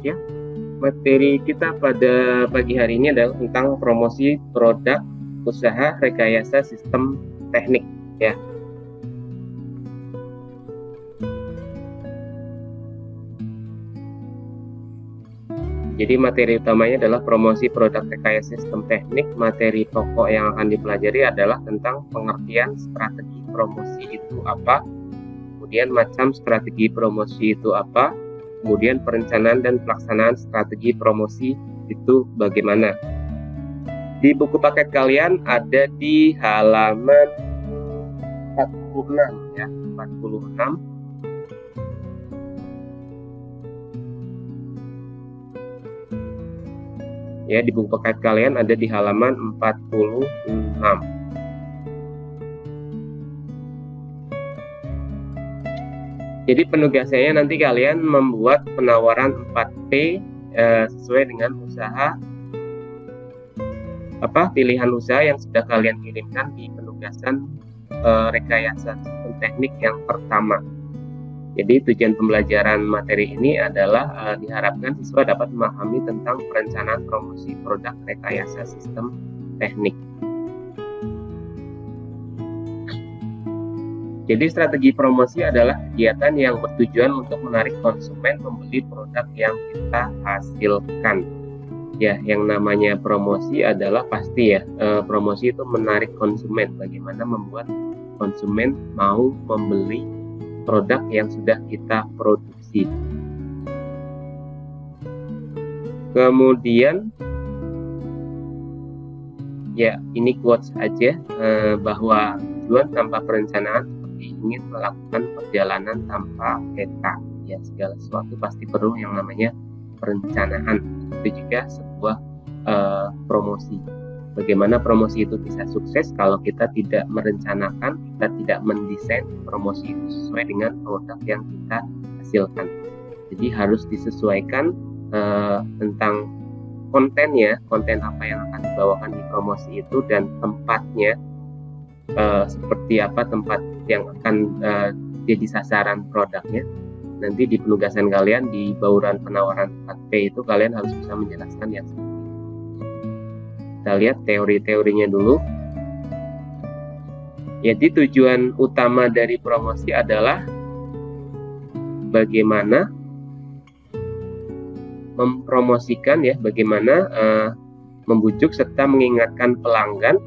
Ya, materi kita pada pagi hari ini adalah tentang promosi produk usaha rekayasa sistem teknik ya. Jadi materi utamanya adalah promosi produk rekayasa sistem teknik. Materi pokok yang akan dipelajari adalah tentang pengertian strategi promosi itu apa, kemudian macam strategi promosi itu apa, kemudian perencanaan dan pelaksanaan strategi promosi itu bagaimana. Di buku paket kalian ada di halaman 46 ya, 46. Ya, di buku paket kalian ada di halaman 46. Jadi penugasannya nanti kalian membuat penawaran 4P sesuai dengan usaha pilihan usaha yang sudah kalian kirimkan di penugasan rekayasa sistem teknik yang pertama. Jadi tujuan pembelajaran materi ini adalah diharapkan siswa dapat memahami tentang perencanaan promosi produk rekayasa sistem teknik. Jadi strategi promosi adalah kegiatan yang bertujuan untuk menarik konsumen membeli produk yang kita hasilkan. Ya, yang namanya promosi adalah pasti ya, promosi itu menarik konsumen. Bagaimana membuat konsumen mau membeli produk yang sudah kita produksi. Kemudian ya, ini quotes aja, bahwa tujuan tanpa perencanaan seperti ingin melakukan perjalanan tanpa peta. Ya, segala sesuatu pasti perlu yang namanya perencanaan. Itu juga sebuah promosi. Bagaimana promosi itu bisa sukses kalau kita tidak merencanakan, kita tidak mendesain promosi itu sesuai dengan produk yang kita hasilkan. Jadi harus disesuaikan tentang kontennya, konten apa yang akan dibawakan di promosi itu, dan tempatnya seperti apa tempat yang akan jadi sasaran produknya. Nanti di penugasan kalian di bauran penawaran 4P itu kalian harus bisa menjelaskan yang seperti itu. Kita lihat teori-teorinya dulu. Jadi tujuan utama dari promosi adalah bagaimana mempromosikan ya, bagaimana membujuk serta mengingatkan pelanggan.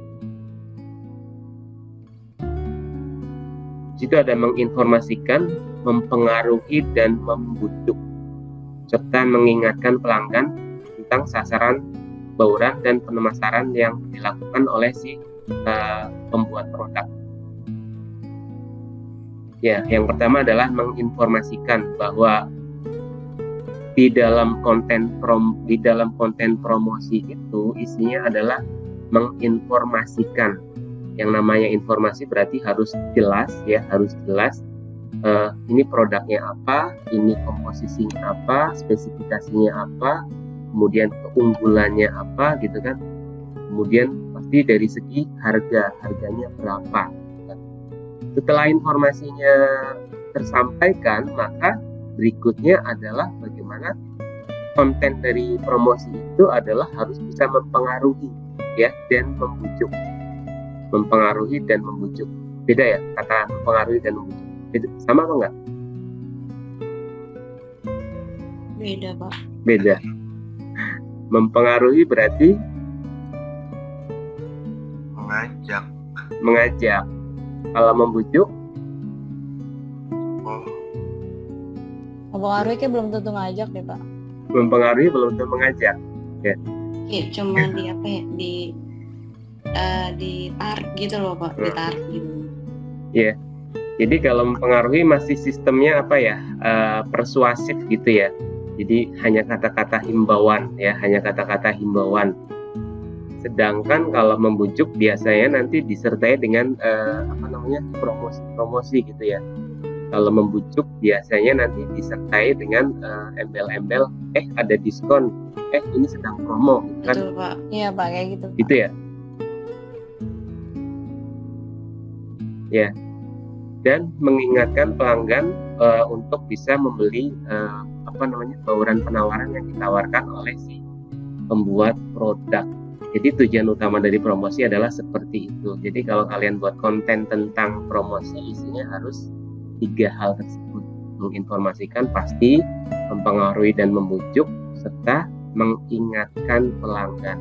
Di situ ada menginformasikan, mempengaruhi dan membujuk serta mengingatkan pelanggan tentang sasaran bauran dan pemasaran yang dilakukan oleh si pembuat produk. Ya, yang pertama adalah menginformasikan bahwa di dalam konten promosi itu isinya adalah menginformasikan. Yang namanya informasi berarti harus jelas ya, harus jelas. Ini produknya apa, ini komposisinya apa, spesifikasinya apa, kemudian keunggulannya apa gitu kan. Kemudian pasti dari segi harganya berapa. Setelah informasinya tersampaikan, maka berikutnya adalah bagaimana konten dari promosi itu adalah harus bisa mempengaruhi ya dan membujuk. Mempengaruhi dan membujuk. Beda ya kata mempengaruhi dan membujuk. Itu sama apa enggak? Beda, Pak. Beda. Mempengaruhi berarti mengajak. Kalau membujuk, Mempengaruhi kayak belum tentu ngajak deh, Pak. mempengaruhi belum tentu mengajak. Ya. Iya, cuma di apa ya, ditarik gitu loh, Pak. Ditarik gitu. Ya. Jadi kalau mempengaruhi masih sistemnya apa ya, persuasif gitu ya. Jadi hanya kata-kata himbauan ya, hanya kata-kata himbauan. Sedangkan kalau membujuk biasanya nanti disertai dengan promosi gitu ya. Kalau membujuk biasanya nanti disertai dengan embel-embel, ada diskon, ini sedang promo gitu kan. Betul, Pak. Iya, Pak, kayak gitu. Gitu ya. Ya. dan mengingatkan pelanggan untuk bisa membeli bauran penawaran yang ditawarkan oleh si pembuat produk. Jadi tujuan utama dari promosi adalah seperti itu. Jadi kalau kalian buat konten tentang promosi, isinya harus 3 hal tersebut: menginformasikan pasti, mempengaruhi dan membujuk, serta mengingatkan pelanggan.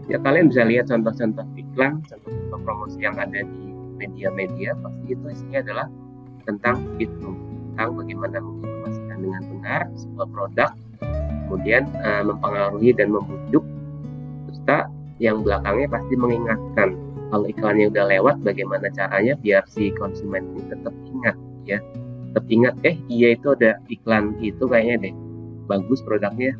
Ya kalian bisa lihat contoh-contoh iklan, contoh-contoh promosi yang ada di media-media, pasti itu isinya adalah tentang itu, tentang bagaimana menginformasikan dengan benar sebuah produk, kemudian mempengaruhi dan membujuk, serta yang belakangnya pasti mengingatkan. Kalau iklannya udah lewat, bagaimana caranya biar si konsumen ini tetap ingat, ya, tetap ingat, iya itu ada iklan itu kayaknya deh, bagus produknya,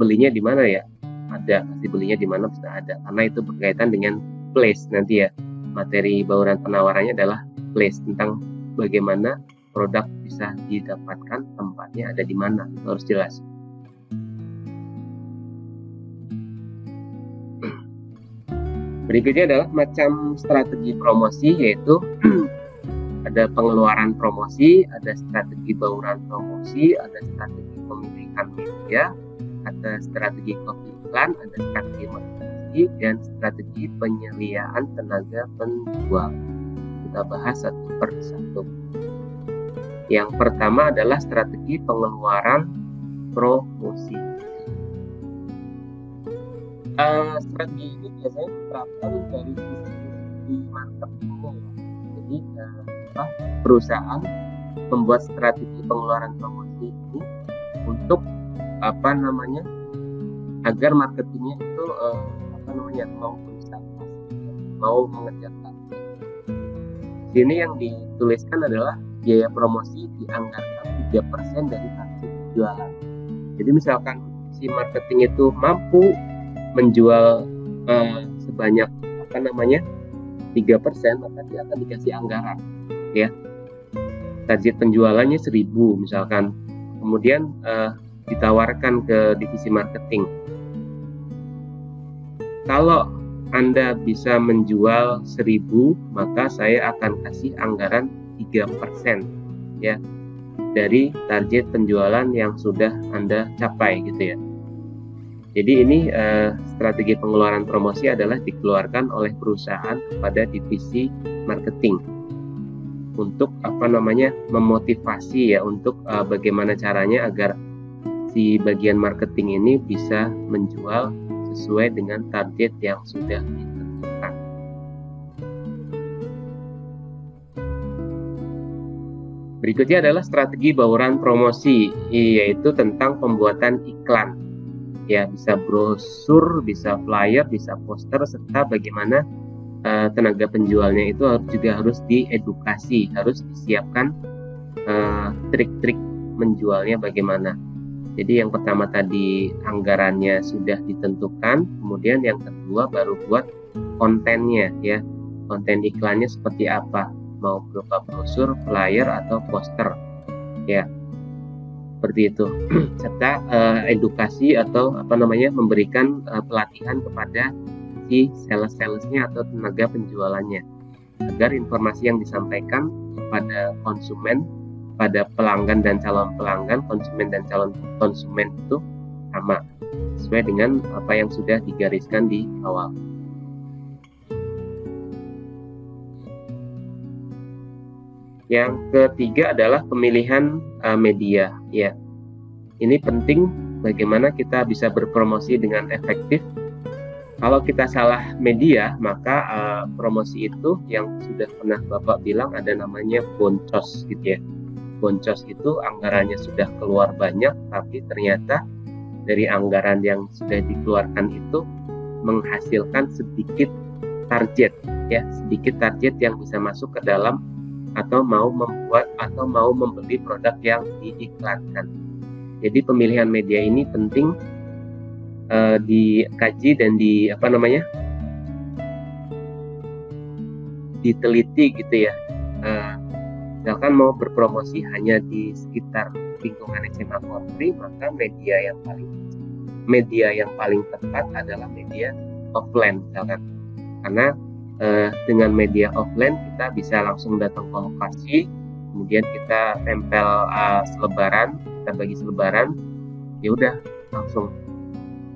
belinya di mana ya? Ada, pasti belinya di mana bisa ada, karena itu berkaitan dengan place nanti ya. Materi bauran penawarannya adalah place, tentang bagaimana produk bisa didapatkan, tempatnya ada di mana, itu harus jelas. Berikutnya adalah macam strategi promosi, yaitu ada pengeluaran promosi, ada strategi bauran promosi, ada strategi pemilihan media, ada strategi copy iklan, ada strategi motivasi, dan strategi penyediaan tenaga penjual. Kita bahas satu per satu. Yang pertama adalah strategi pengeluaran promosi. Strategi ini biasanya diterapkan dari sisi marketingnya. Jadi perusahaan membuat strategi pengeluaran promosi ini untuk agar marketingnya itu mau mengejar target. Sini yang dituliskan adalah biaya promosi dianggarkan 3% dari target jualan. Jadi misalkan si marketing itu mampu menjual sebanyak 3%, maka dia akan dikasih anggaran, ya. Target penjualannya 1.000 misalkan. Kemudian ditawarkan ke divisi marketing, kalau Anda bisa menjual 1.000, maka saya akan kasih anggaran 3%, ya, dari target penjualan yang sudah Anda capai, gitu ya. Jadi ini strategi pengeluaran promosi adalah dikeluarkan oleh perusahaan kepada divisi marketing untuk memotivasi, ya, untuk bagaimana caranya agar si bagian marketing ini bisa menjual sesuai dengan target yang sudah ditentukan. Berikutnya adalah strategi bauran promosi, yaitu tentang pembuatan iklan. Ya, bisa brosur, bisa flyer, bisa poster, serta bagaimana tenaga penjualnya itu juga harus diedukasi, harus disiapkan trik-trik menjualnya bagaimana. Jadi yang pertama tadi anggarannya sudah ditentukan, kemudian yang kedua baru buat kontennya, ya. Konten iklannya seperti apa, mau berupa brosur, flyer, atau poster, ya. Seperti itu. Serta edukasi atau memberikan pelatihan kepada si sales-salesnya atau tenaga penjualannya, agar informasi yang disampaikan kepada konsumen, pada pelanggan dan calon pelanggan, konsumen dan calon konsumen itu sama, sesuai dengan apa yang sudah digariskan di awal. Yang ketiga adalah pemilihan media, ya. Ini penting, bagaimana kita bisa berpromosi dengan efektif. Kalau kita salah media, maka promosi itu yang sudah pernah Bapak bilang ada namanya boncos, gitu ya. Boncos itu anggarannya sudah keluar banyak, tapi ternyata dari anggaran yang sudah dikeluarkan itu menghasilkan sedikit target, ya, sedikit target yang bisa masuk ke dalam atau mau membuat atau mau membeli produk yang diiklankan. Jadi pemilihan media ini penting dikaji dan diteliti, gitu ya. Misalkan mau berpromosi hanya di sekitar lingkungan SMA Polri, maka media yang paling tepat adalah media offline, misalkan. Karena dengan media offline kita bisa langsung datang ke lokasi, kemudian kita tempel selebaran, kita bagi selebaran, ya udah langsung.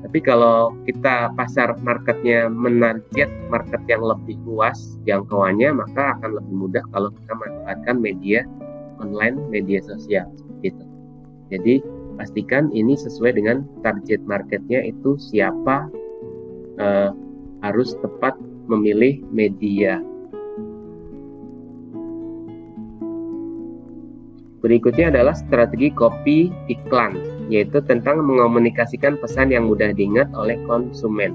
Tapi kalau kita pasar marketnya menarget market yang lebih luas jangkauannya, maka akan lebih mudah kalau kita manfaatkan media online, media sosial seperti itu. Jadi pastikan ini sesuai dengan target marketnya itu siapa, harus tepat memilih media. Berikutnya adalah strategi copy iklan, yaitu tentang mengomunikasikan pesan yang mudah diingat oleh konsumen.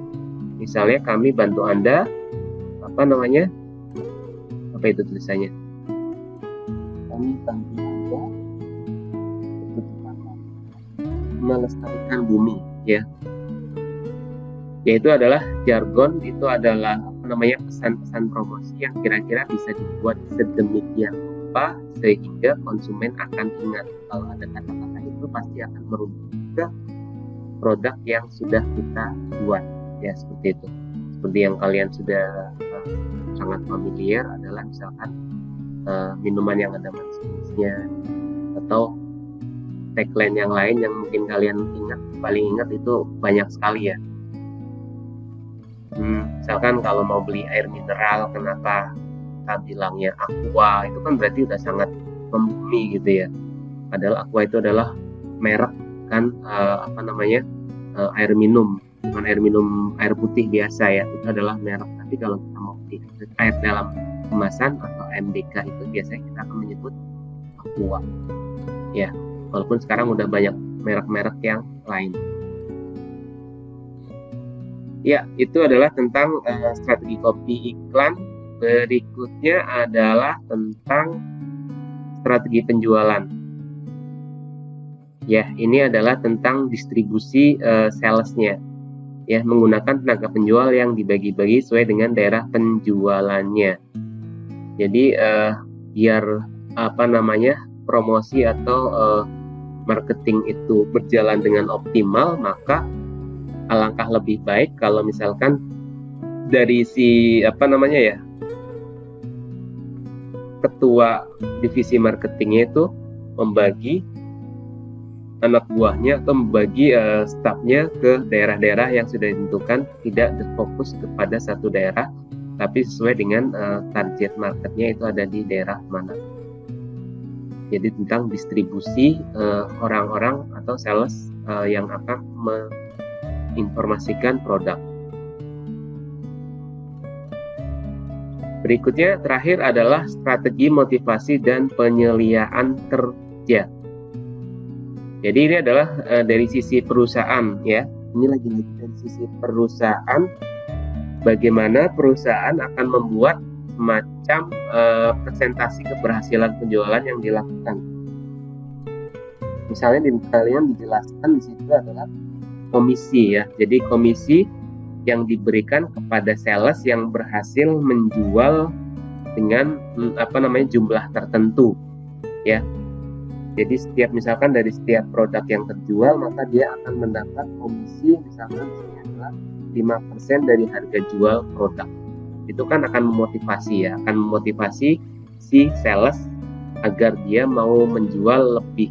Misalnya kami bantu Anda, apa itu tulisannya? Kami bantu Anda melestarikan bumi, ya. Yaitu adalah jargon, itu adalah pesan-pesan promosi yang kira-kira bisa dibuat sedemikian rupa sehingga konsumen akan ingat. Kalau ada kata-kata itu pasti akan merubah produk yang sudah kita buat, ya seperti itu. Seperti yang kalian sudah sangat familiar adalah misalkan minuman yang ada manis-manisnya, atau tagline yang lain yang mungkin kalian paling ingat itu banyak sekali ya. Misalkan kalau mau beli air mineral, kenapa kita bilangnya Aqua, itu kan berarti udah sangat membumi gitu ya. Padahal Aqua itu adalah merek kan, air minum, bukan air putih biasa ya, itu adalah merek. Tapi kalau kita mau beli air dalam kemasan atau MDK itu biasanya kita akan menyebut Aqua ya, walaupun sekarang udah banyak merek-merek yang lain. Ya, itu adalah tentang strategi copy iklan. Berikutnya adalah tentang strategi penjualan. Ya, ini adalah tentang distribusi salesnya. Ya, menggunakan tenaga penjual yang dibagi-bagi sesuai dengan daerah penjualannya. Jadi biar promosi atau marketing itu berjalan dengan optimal, maka alangkah lebih baik kalau misalkan dari si ketua divisi marketingnya itu membagi anak buahnya atau membagi stafnya ke daerah-daerah yang sudah ditentukan, tidak berfokus kepada satu daerah, tapi sesuai dengan target marketnya itu ada di daerah mana. Jadi tentang distribusi orang-orang atau sales yang akan informasikan produk. Berikutnya terakhir adalah strategi motivasi dan penyeliaan kerja. Jadi ini adalah dari sisi perusahaan ya. Ini lagi-lagi dari sisi perusahaan, bagaimana perusahaan akan membuat semacam presentasi keberhasilan penjualan yang dilakukan. Misalnya kalian dijelaskan di situ adalah komisi ya. Jadi komisi yang diberikan kepada sales yang berhasil menjual dengan jumlah tertentu ya. Jadi misalkan dari setiap produk yang terjual, maka dia akan mendapat komisi misalkan adalah 5% dari harga jual produk. Itu kan akan memotivasi ya, akan memotivasi si sales agar dia mau menjual lebih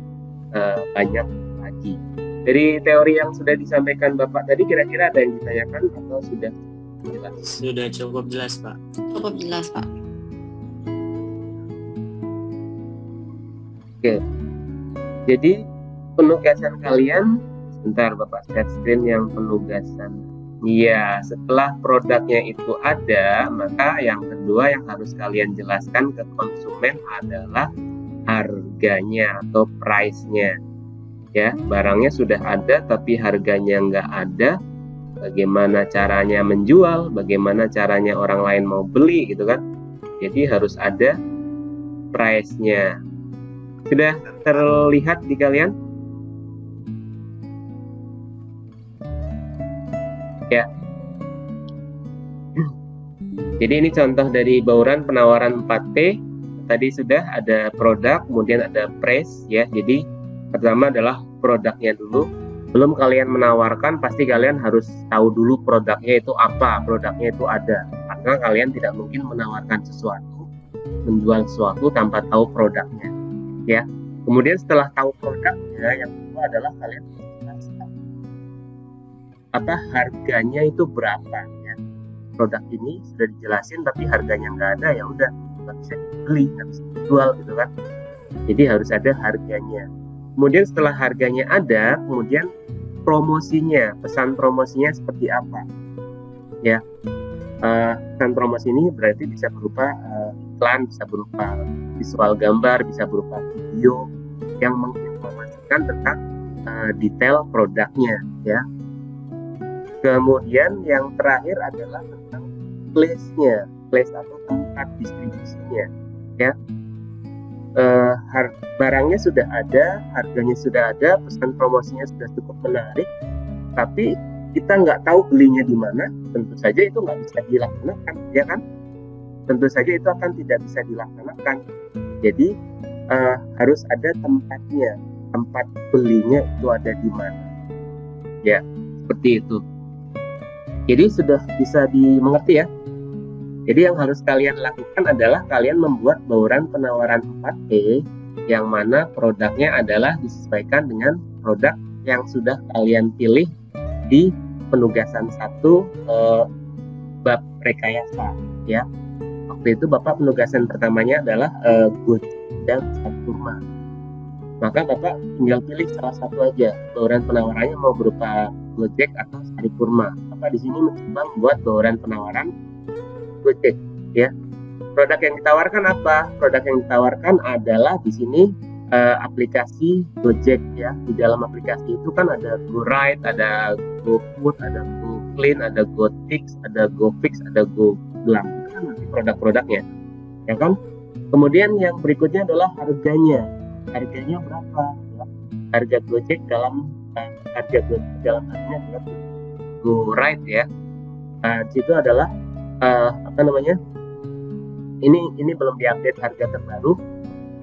banyak lagi. Dari teori yang sudah disampaikan Bapak tadi, kira-kira ada yang ditanyakan atau sudah jelas? Sudah cukup jelas, Pak. Cukup jelas, Pak. Oke. Jadi penugasan kalian, sebentar Bapak share screen yang penugasan. Iya, setelah produknya itu ada, maka yang kedua yang harus kalian jelaskan ke konsumen adalah harganya atau price-nya. Ya, barangnya sudah ada tapi harganya nggak ada. Bagaimana caranya menjual, bagaimana caranya orang lain mau beli gitu kan. Jadi harus ada price-nya. Sudah terlihat di kalian? Ya. Jadi ini contoh dari bauran penawaran 4P. Tadi sudah ada produk, kemudian ada price ya. Jadi pertama adalah produknya dulu. Belum kalian menawarkan, pasti kalian harus tahu dulu produknya itu apa, produknya itu ada Maka kalian tidak mungkin menawarkan sesuatu, menjual sesuatu tanpa tahu produknya, ya. Kemudian setelah tahu produknya, yang kedua adalah kalian harus tahu apa harganya itu berapa, ya. Produk ini sudah dijelasin tapi harganya nggak ada, ya udah nggak bisa dibeli, nggak bisa dijual gitu kan. Jadi harus ada harganya. Kemudian setelah harganya ada, kemudian promosinya, pesan promosinya seperti apa, ya. Pesan promosi ini berarti bisa berupa iklan, bisa berupa visual gambar, bisa berupa video yang menginformasikan tentang detail produknya, ya. Kemudian yang terakhir adalah tentang place-nya, place atau tempat distribusinya, ya. Barangnya sudah ada, harganya sudah ada, pesan promosinya sudah cukup menarik, tapi kita nggak tahu belinya di mana, tentu saja itu nggak bisa dilaksanakan, ya kan? Tentu saja itu akan tidak bisa dilaksanakan. Jadi harus ada tempatnya, tempat belinya itu ada di mana, ya, seperti itu. Jadi sudah bisa dimengerti, ya. Jadi yang harus kalian lakukan adalah kalian membuat bauran penawaran 4P yang mana produknya adalah disesuaikan dengan produk yang sudah kalian pilih di penugasan 1 bab rekayasa, ya. Waktu itu Bapak penugasan pertamanya adalah Gojek dan sari kurma. Maka Bapak tinggal pilih salah satu aja, bauran penawarannya mau berupa Gojek atau sari kurma. Bapak di sini mencoba membuat bauran penawaran Gojek, ya. Produk yang ditawarkan apa? Produk yang ditawarkan adalah di sini aplikasi Gojek, ya. Di dalam aplikasi itu kan ada GoRide, ada GoFood, ada GoClean, ada GoTix, ada GoFix, ada GoGlam. Itu kan nanti produk-produknya, ya kan? Kemudian yang berikutnya adalah harganya. Harganya berapa? Ya. Harga Gojek dalam harganya adalah GoRide, ya. Di situ adalah ini belum diupdate harga terbaru.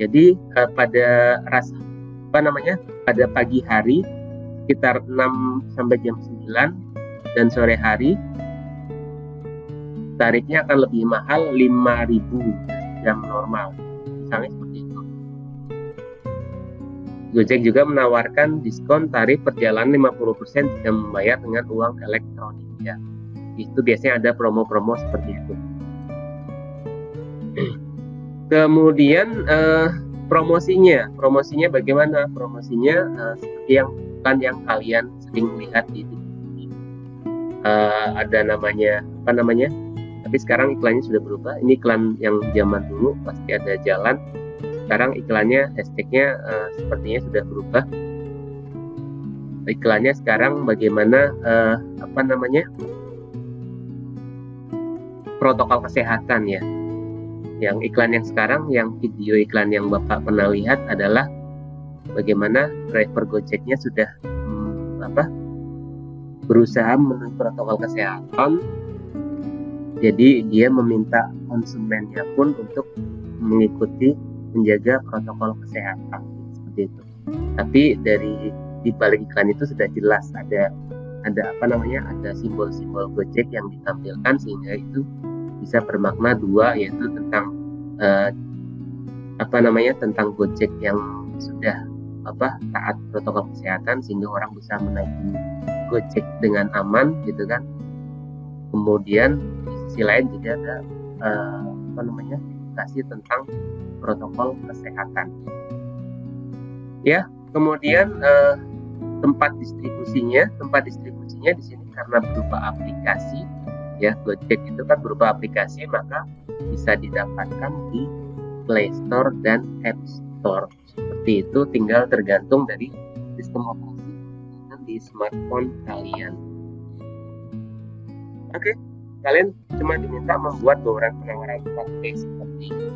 Jadi pada pada pagi hari sekitar 6 sampai jam 9 dan sore hari tarifnya akan lebih mahal 5.000 jam normal, misalnya seperti itu. Gojek juga menawarkan diskon tarif perjalanan 50% jika membayar dengan uang elektronik, ya. Itu biasanya ada promo-promo seperti itu. Kemudian promosinya bagaimana? Promosinya seperti yang kalian sering lihat di TV. Ada namanya tapi sekarang iklannya sudah berubah. Ini iklan yang zaman dulu pasti ada jalan. Sekarang iklannya hashtagnya sepertinya sudah berubah. Iklannya sekarang bagaimana protokol kesehatan, ya. Yang iklan yang sekarang, yang video iklan yang Bapak pernah lihat adalah bagaimana driver Gojeknya sudah berusaha memenuhi protokol kesehatan. Jadi dia meminta konsumennya pun untuk mengikuti menjaga protokol kesehatan, seperti itu. Tapi di balik iklan itu sudah jelas ada simbol-simbol Gojek yang ditampilkan, sehingga itu bisa bermakna dua, yaitu tentang tentang Gojek yang sudah taat protokol kesehatan sehingga orang bisa menaiki Gojek dengan aman, gitu kan. Kemudian di sisi lain juga ada edukasi tentang protokol kesehatan, ya. Kemudian tempat distribusinya di sini karena berupa aplikasi, ya. Gojek itu kan berupa aplikasi, maka bisa didapatkan di Play Store dan App Store. Seperti itu, tinggal tergantung dari sistem operasi di smartphone kalian. Oke, kalian cuma diminta membuat bauran penawaran 4P seperti itu.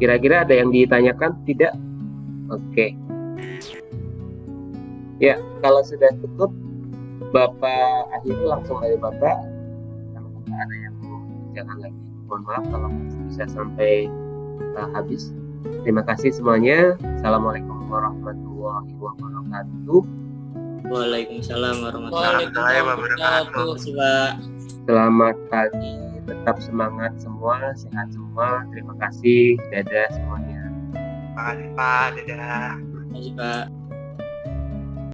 Kira-kira ada yang ditanyakan? Tidak? Oke. Ya, kalau sudah cukup, Bapak akhiri langsung dari Bapak. Kalau Bapak ada yang mau jangan lagi. Mohon maaf kalau bisa sampai habis. Terima kasih semuanya. Assalamualaikum warahmatullahi wabarakatuh. Waalaikumsalam warahmatullahi wabarakatuh. Terima kasih, Pak. Selamat pagi, tetap semangat semua, sehat semua. Terima kasih, dadah semuanya. Makasih Pak, dadah. Terima kasih Pak.